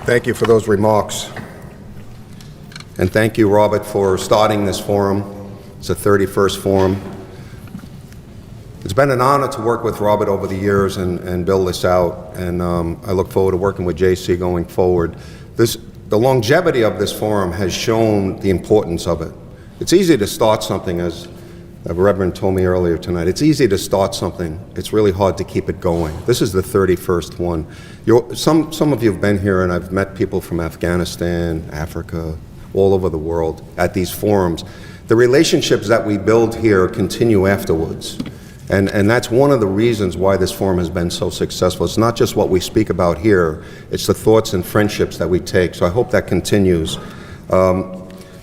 Thank you for those remarks. And thank you, Robert, for starting this forum. It's the 31st forum. It's been an honor to work with Robert over the years and build this out, and I look forward to working with JC going forward. The longevity of this forum has shown the importance of it. It's easy to start something, as the Reverend told me earlier tonight. It's easy to start something. It's really hard to keep it going. This is the 31st one. Some of you have been here, and I've met people from Afghanistan, Africa, all over the world at these forums. The relationships that we build here continue afterwards. And that's one of the reasons why this forum has been so successful. It's not just what we speak about here, it's the thoughts and friendships that we take. So I hope that continues.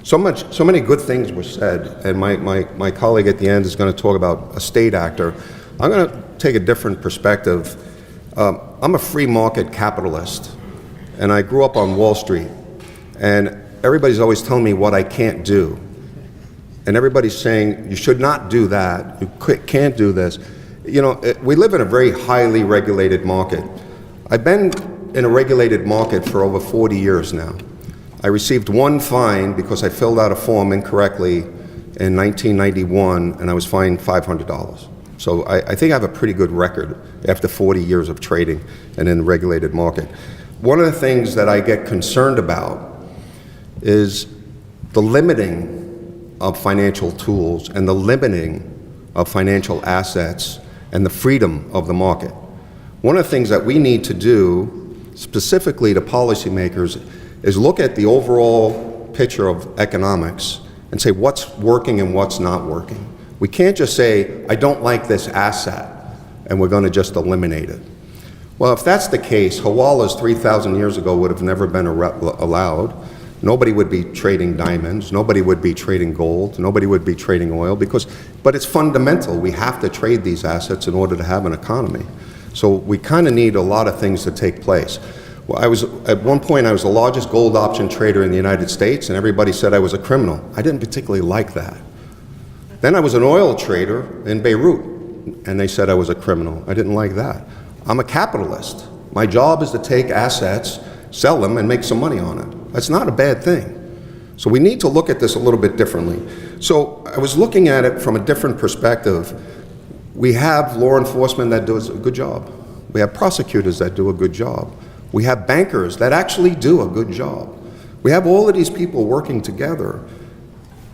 So many good things were said, and my colleague at the end is going to talk about a state actor. I'm going to take a different perspective. I'm a free market capitalist, and I grew up on Wall Street, and everybody's always telling me what I can't do. And everybody's saying, you should not do that, you can't do this. You know, we live in a very highly regulated market. I've been in a regulated market for over 40 years now. I received one fine because I filled out a form incorrectly in 1991, and I was fined $500. So I think I have a pretty good record after 40 years of trading and in a regulated market. One of the things that I get concerned about is the limiting of financial tools and the limiting of financial assets and the freedom of the market. One of the things that we need to do, specifically to policymakers, is look at the overall picture of economics and say what's working and what's not working. We can't just say, I don't like this asset, and we're going to just eliminate it. Well, if that's the case, Hawalas 3,000 years ago would have never been allowed. Nobody would be trading diamonds, nobody would be trading gold, nobody would be trading oil, but it's fundamental. We have to trade these assets in order to have an economy. So we kind of need a lot of things to take place. Well, at one point I was the largest gold option trader in the United States, and everybody said I was a criminal. I didn't particularly like that. Then I was an oil trader in Beirut, and they said I was a criminal. I didn't like that. I'm a capitalist. My job is to take assets, sell them, and make some money on it. That's not a bad thing. So we need to look at this a little bit differently. So I was looking at it from a different perspective. We have law enforcement that does a good job. We have prosecutors that do a good job. We have bankers that actually do a good job. We have all of these people working together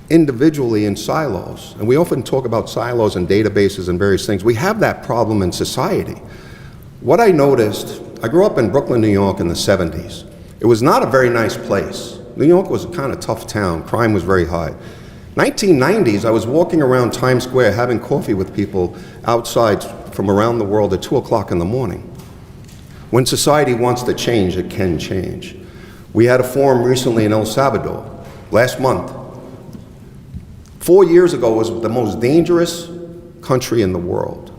individually in silos. And we often talk about silos and databases and various things. We have that problem in society. What I noticed, I grew up in Brooklyn, New York in the 70s. It was not a very nice place. New York was a kind of tough town. Crime was very high. 1990s, I was walking around Times Square having coffee with people outside from around the world at 2 o'clock in the morning. When society wants to change, it can change. We had a forum recently in El Salvador, last month. 4 years ago, it was the most dangerous country in the world.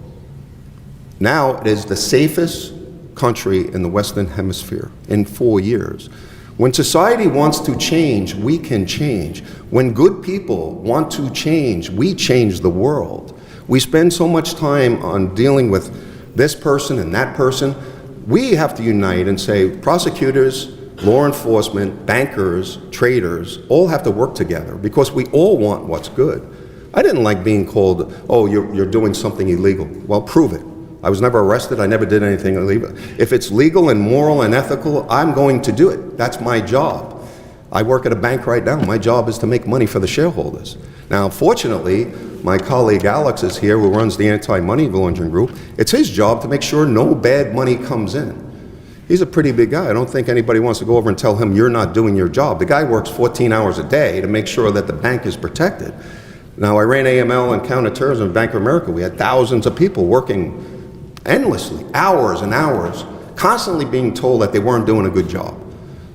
Now it is the safest country in the Western Hemisphere in 4 years. When society wants to change, we can change. When good people want to change, we change the world. We spend so much time on dealing with this person and that person. We have to unite and say prosecutors, law enforcement, bankers, traders, all have to work together because we all want what's good. I didn't like being called, oh, you're doing something illegal. Well, prove it. I was never arrested, I never did anything illegal. If it's legal and moral and ethical, I'm going to do it. That's my job. I work at a bank right now. My job is to make money for the shareholders. Now, fortunately, my colleague Alex is here, who runs the anti-money laundering group. It's his job to make sure no bad money comes in. He's a pretty big guy. I don't think anybody wants to go over and tell him you're not doing your job. The guy works 14 hours a day to make sure that the bank is protected. Now, I ran AML and counterterrorism at Bank of America. We had thousands of people working endlessly, hours and hours, constantly being told that they weren't doing a good job.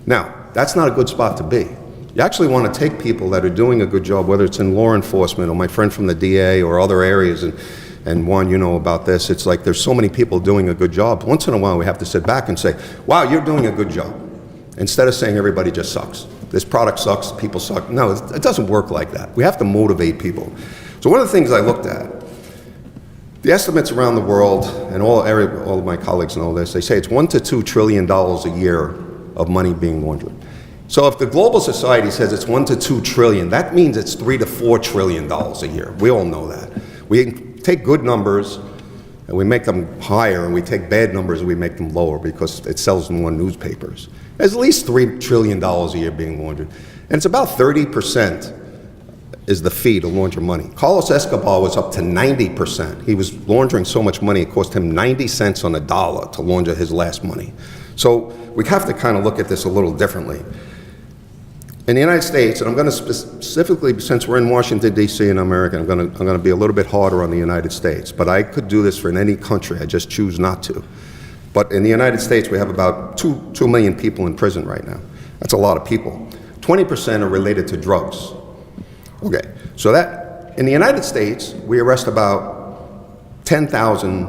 Now, that's not a good spot to be. You actually want to take people that are doing a good job, whether it's in law enforcement or my friend from the DA or other areas, and Juan, you know about this, it's like there's so many people doing a good job. Once in a while we have to sit back and say, wow, you're doing a good job, instead of saying everybody just sucks. This product sucks, people suck. No, it doesn't work like that. We have to motivate people. So one of the things I looked at, the estimates around the world, and all of my colleagues know this, they say it's $1 to $2 trillion a year of money being laundered. So if the global society says it's 1 to 2 trillion, that means it's $3 to $4 trillion a year. We all know that. We take good numbers and we make them higher, and we take bad numbers and we make them lower because it sells more newspapers. There's at least $3 trillion a year being laundered. And it's about 30% is the fee to launder money. Carlos Escobar was up to 90%. He was laundering so much money, it cost him 90 cents on a dollar to launder his last money. So we have to kind of look at this a little differently. In the United States, and I'm going to specifically, since we're in Washington, D.C. and America, I'm going to be a little bit harder on the United States, but I could do this for any country, I just choose not to. But in the United States, we have about 2 million people in prison right now. That's a lot of people. 20% are related to drugs. Okay, so that, in the United States, we arrest about 10,000,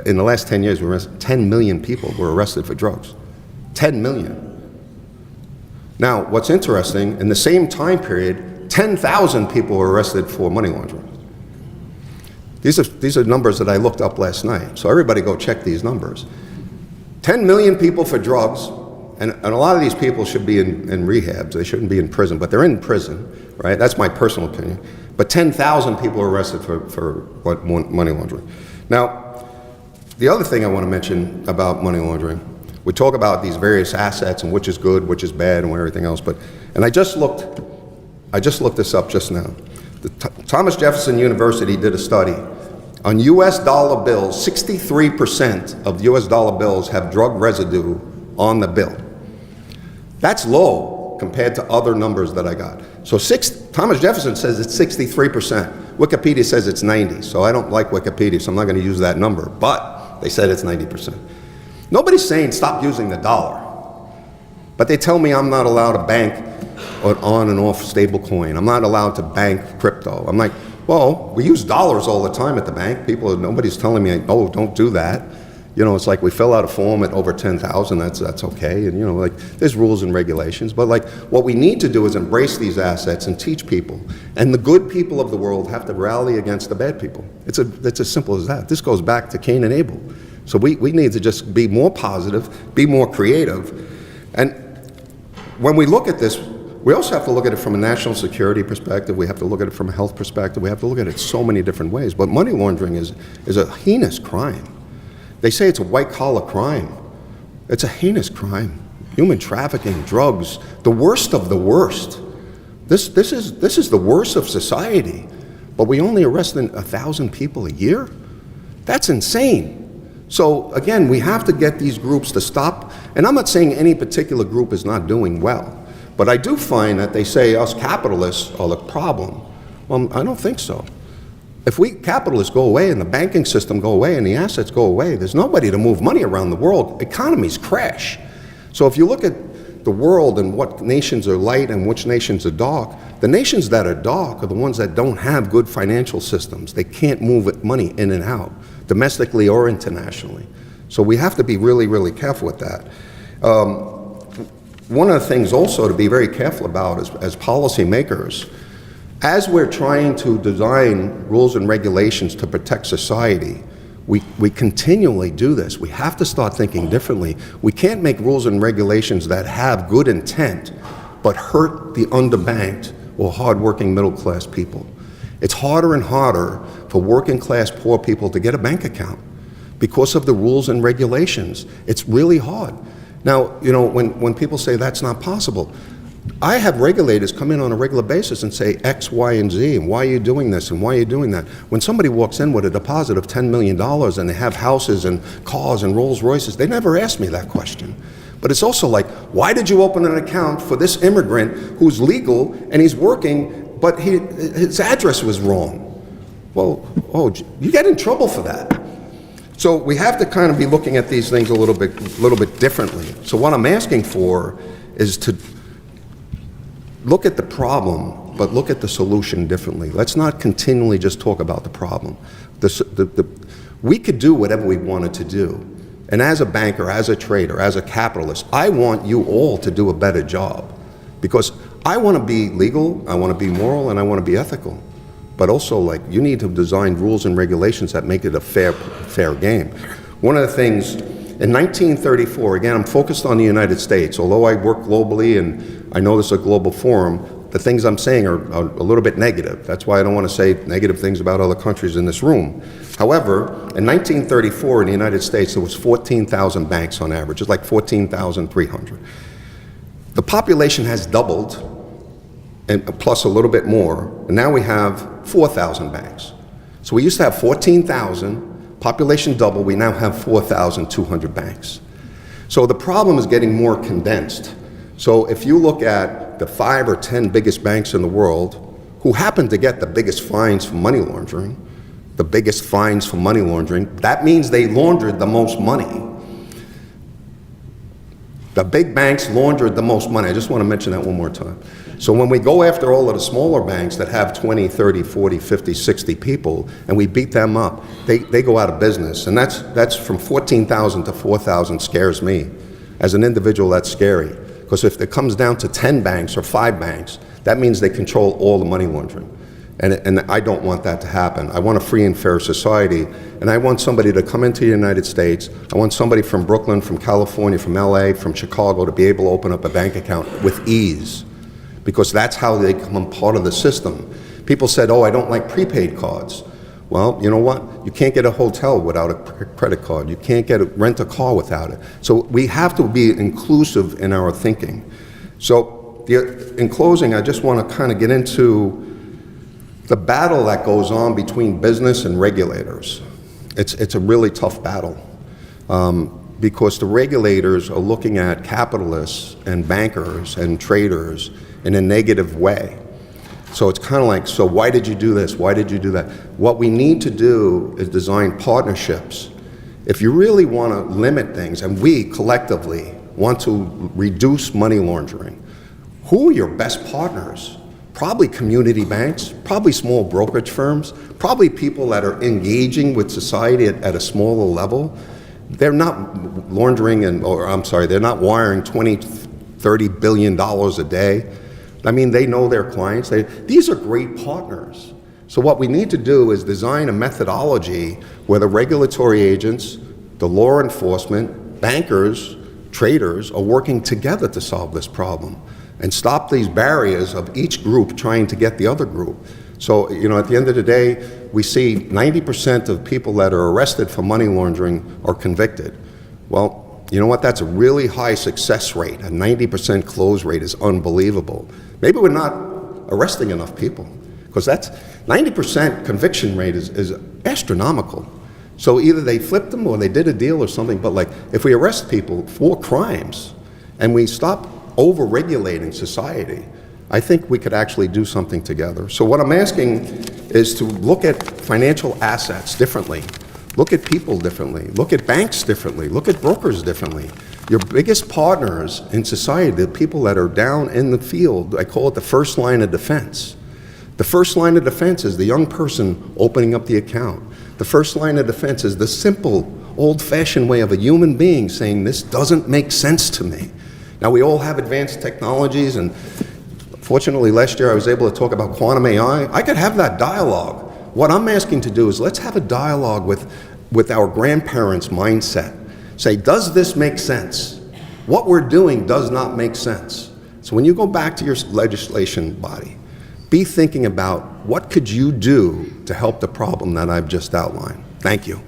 in the last 10 years, we arrested 10 million people were arrested for drugs. 10 million. Now, what's interesting, in the same time period, 10,000 people were arrested for money laundering. These are numbers that I looked up last night, so everybody go check these numbers. 10 million people for drugs, and a lot of these people should be in rehabs. They shouldn't be in prison, but they're in prison, right? That's my personal opinion. But 10,000 people are arrested for money laundering. Now, the other thing I want to mention about money laundering, we talk about these various assets and which is good, which is bad, and everything else. And I just looked this up just now. The Thomas Jefferson University did a study on U.S. dollar bills. 63% of U.S. dollar bills have drug residue on the bill. That's low compared to other numbers that I got. So Thomas Jefferson says it's 63%. Wikipedia says it's 90. So I don't like Wikipedia, so I'm not going to use that number. But they said it's 90%. Nobody's saying stop using the dollar, but they tell me I'm not allowed to bank on and off stable coin. I'm not allowed to bank crypto. I'm like, well, we use dollars all the time at the bank. Nobody's telling me, oh, don't do that. You know, it's like we fill out a form at over 10,000, that's okay. And, you know, like there's rules and regulations. But like what we need to do is embrace these assets and teach people. And the good people of the world have to rally against the bad people. It's as simple as that. This goes back to Cain and Abel. So we need to just be more positive, be more creative. And when we look at this, we also have to look at it from a national security perspective. We have to look at it from a health perspective. We have to look at it so many different ways. But money laundering is a heinous crime. They say it's a white-collar crime. It's a heinous crime. Human trafficking, drugs, the worst of the worst. This is the worst of society. But we only arrest 1,000 people a year? That's insane. So again, we have to get these groups to stop. And I'm not saying any particular group is not doing well. But I do find that they say us capitalists are the problem. Well, I don't think so. If we capitalists go away and the banking system go away and the assets go away, there's nobody to move money around the world. Economies crash. So if you look at the world and what nations are light and which nations are dark, the nations that are dark are the ones that don't have good financial systems. They can't move money in and out, domestically or internationally. So we have to be really, really careful with that. One of the things also to be very careful about is, as policymakers, as we're trying to design rules and regulations to protect society, we continually do this. We have to start thinking differently. We can't make rules and regulations that have good intent but hurt the underbanked or hardworking middle-class people. It's harder and harder for working-class poor people to get a bank account because of the rules and regulations. It's really hard. Now, you know, when people say that's not possible, I have regulators come in on a regular basis and say X, Y, and Z, and why are you doing this, and why are you doing that? When somebody walks in with a deposit of $10 million and they have houses and cars and Rolls Royces, they never ask me that question. But it's also like, why did you open an account for this immigrant who's legal and he's working, but his address was wrong? Well, you get in trouble for that. So we have to kind of be looking at these things a little bit differently. So what I'm asking for is to look at the problem, but look at the solution differently. Let's not continually just talk about the problem. We could do whatever we wanted to do. And as a banker, as a trader, as a capitalist, I want you all to do a better job. Because I want to be legal, I want to be moral, and I want to be ethical. But also, like, you need to design rules and regulations that make it a fair game. One of the things In 1934, again, I'm focused on the United States. Although I work globally and I know this is a global forum, the things I'm saying are a little bit negative. That's why I don't want to say negative things about other countries in this room. However, in 1934 in the United States, there was 14,000 banks on average. It's like 14,300. The population has doubled, and plus a little bit more, and now we have 4,000 banks. So we used to have 14,000, population doubled, we now have 4,200 banks. So the problem is getting more condensed. So if you look at the 5 or 10 biggest banks in the world, who happen to get the biggest fines for money laundering, that means they laundered the most money. The big banks laundered the most money. I just want to mention that one more time. So when we go after all of the smaller banks that have 20, 30, 40, 50, 60 people, and we beat them up, they go out of business. And that's from 14,000 to 4,000 scares me. As an individual, that's scary. Because if it comes down to 10 banks or 5 banks, that means they control all the money laundering. And I don't want that to happen. I want a free and fair society, and I want somebody to come into the United States. I want somebody from Brooklyn, from California, from LA, from Chicago to be able to open up a bank account with ease, because that's how they become part of the system. People said, oh, I don't like prepaid cards. Well, you know what? You can't get a hotel without a credit card. You can't rent a car without it. So we have to be inclusive in our thinking. So in closing, I just want to kind of get into the battle that goes on between business and regulators. It's a really tough battle because the regulators are looking at capitalists and bankers and traders in a negative way. So it's kind of like, so why did you do this? Why did you do that? What we need to do is design partnerships. If you really want to limit things, and we collectively want to reduce money laundering, who are your best partners? Probably community banks, probably small brokerage firms, probably people that are engaging with society at a smaller level. They're not laundering they're not wiring $20, $30 billion a day. I mean, they know their clients. These are great partners. So what we need to do is design a methodology where the regulatory agents, the law enforcement, bankers, traders are working together to solve this problem and stop these barriers of each group trying to get the other group. So, you know, at the end of the day, we see 90% of people that are arrested for money laundering are convicted. Well, you know what? That's a really high success rate. A 90% close rate is unbelievable. Maybe we're not arresting enough people, because that's 90% conviction rate is astronomical. So either they flipped them or they did a deal or something, but like if we arrest people for crimes and we stop over-regulating society, I think we could actually do something together. So what I'm asking is to look at financial assets differently. Look at people differently. Look at banks differently. Look at brokers differently. Your biggest partners in society, the people that are down in the field, I call it the first line of defense. The first line of defense is the young person opening up the account. The first line of defense is the simple, old-fashioned way of a human being saying, this doesn't make sense to me. Now, we all have advanced technologies, and fortunately last year I was able to talk about quantum AI. I could have that dialogue. What I'm asking to do is let's have a dialogue with our grandparents' mindset. Say, does this make sense? What we're doing does not make sense. So when you go back to your legislation body, be thinking about what could you do to help the problem that I've just outlined. Thank you.